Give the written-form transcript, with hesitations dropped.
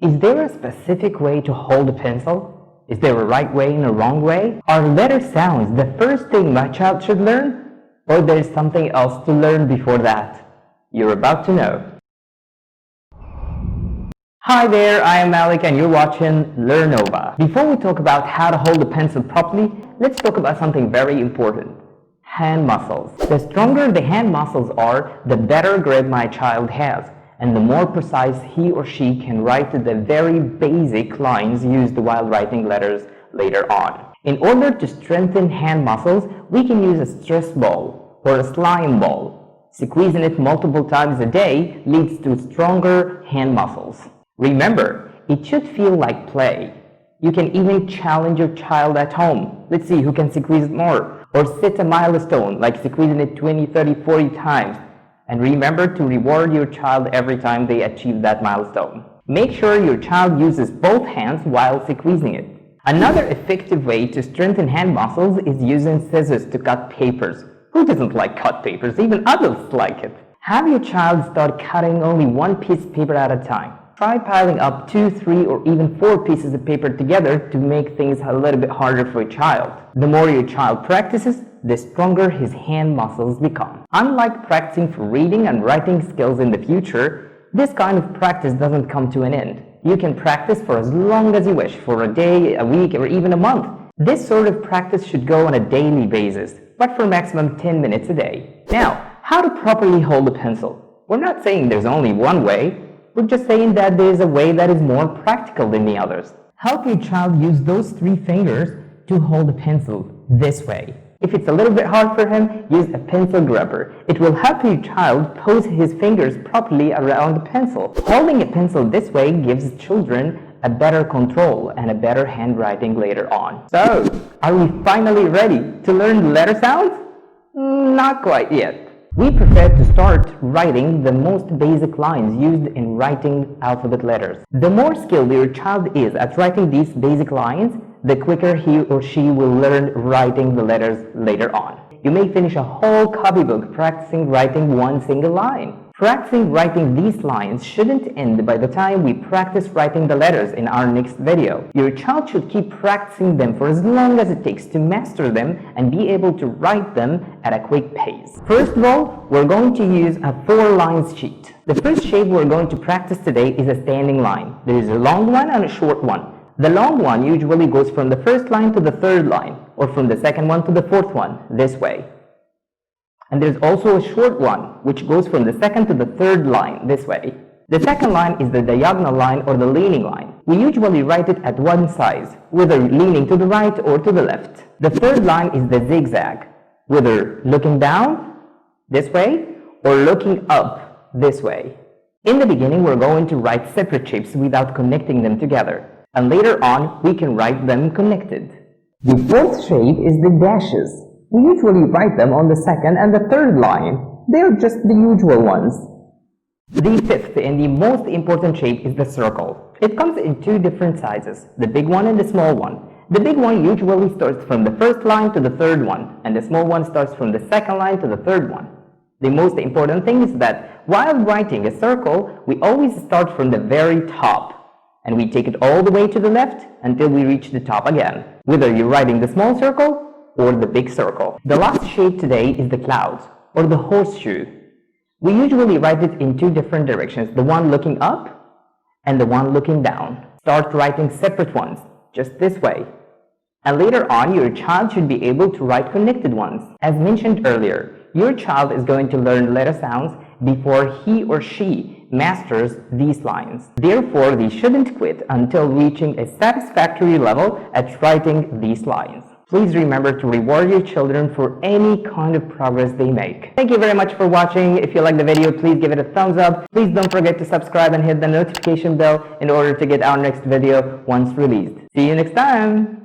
Is there a specific way to hold a pencil? Is there a right way and a wrong way? Are letter sounds the first thing my child should learn? Or there is something else to learn before that? You're about to know. Hi there, I am Malik and you're watching Learnova. Before we talk about how to hold a pencil properly, let's talk about something very important. Hand muscles. The stronger the hand muscles are, the better grip my child has, and the more precise he or she can write the very basic lines used while writing letters later on. In order to strengthen hand muscles, we can use a stress ball or a slime ball. Squeezing it multiple times a day leads to stronger hand muscles. Remember, it should feel like play. You can even challenge your child at home. Let's see who can squeeze it more. Or set a milestone, like squeezing it 20, 30, 40 times. And remember to reward your child every time they achieve that milestone. Make sure your child uses both hands while squeezing it. Another effective way to strengthen hand muscles is using scissors to cut papers. Who doesn't like cut papers? Even adults like it. Have your child start cutting only one piece of paper at a time. Try piling up 2, 3, or even 4 pieces of paper together to make things a little bit harder for your child. The more your child practices, the stronger his hand muscles become. Unlike practicing for reading and writing skills in the future, this kind of practice doesn't come to an end. You can practice for as long as you wish, for a day, a week, or even a month. This sort of practice should go on a daily basis, but for maximum 10 minutes a day. Now, how to properly hold a pencil? We're not saying there's only one way. We're just saying that there is a way that is more practical than the others. Help your child use those 3 fingers to hold a pencil this way. If it's a little bit hard for him, use a pencil grabber. It will help your child pose his fingers properly around the pencil. Holding a pencil this way gives children a better control and a better handwriting later on. So, are we finally ready to learn letter sounds? Not quite yet. We prefer to start writing the most basic lines used in writing alphabet letters. The more skilled your child is at writing these basic lines, the quicker he or she will learn writing the letters later on. You may finish a whole copybook practicing writing one single line. Practicing writing these lines shouldn't end by the time we practice writing the letters in our next video. Your child should keep practicing them for as long as it takes to master them and be able to write them at a quick pace. First of all, we're going to use a 4-lines sheet. The first shape we're going to practice today is a standing line. There is a long one and a short one. The long one usually goes from the first line to the third line, or from the second one to the fourth one, this way. And there's also a short one, which goes from the second to the third line, this way. The second line is the diagonal line or the leaning line. We usually write it at one side, whether leaning to the right or to the left. The third line is the zigzag, whether looking down, this way, or looking up, this way. In the beginning, we're going to write separate shapes without connecting them together. And later on, we can write them connected. The fourth shape is the dashes. We usually write them on the second and the third line. They are just the usual ones. The fifth and the most important shape is the circle. It comes in 2 different sizes, the big one and the small one. The big one usually starts from the first line to the third one, and the small one starts from the second line to the third one. The most important thing is that while writing a circle, we always start from the very top. And we take it all the way to the left until we reach the top again, whether you're writing the small circle or the big circle. The last shape today is the clouds, or the horseshoe. We usually write it in 2 different directions, the one looking up and the one looking down. Start writing separate ones, just this way. And later on, your child should be able to write connected ones. As mentioned earlier, your child is going to learn letter sounds before he or she masters these lines. Therefore, they shouldn't quit until reaching a satisfactory level at writing these lines. Please remember to reward your children for any kind of progress they make. Thank you very much for watching. If you liked the video, please give it a thumbs up. Please don't forget to subscribe and hit the notification bell in order to get our next video once released. See you next time!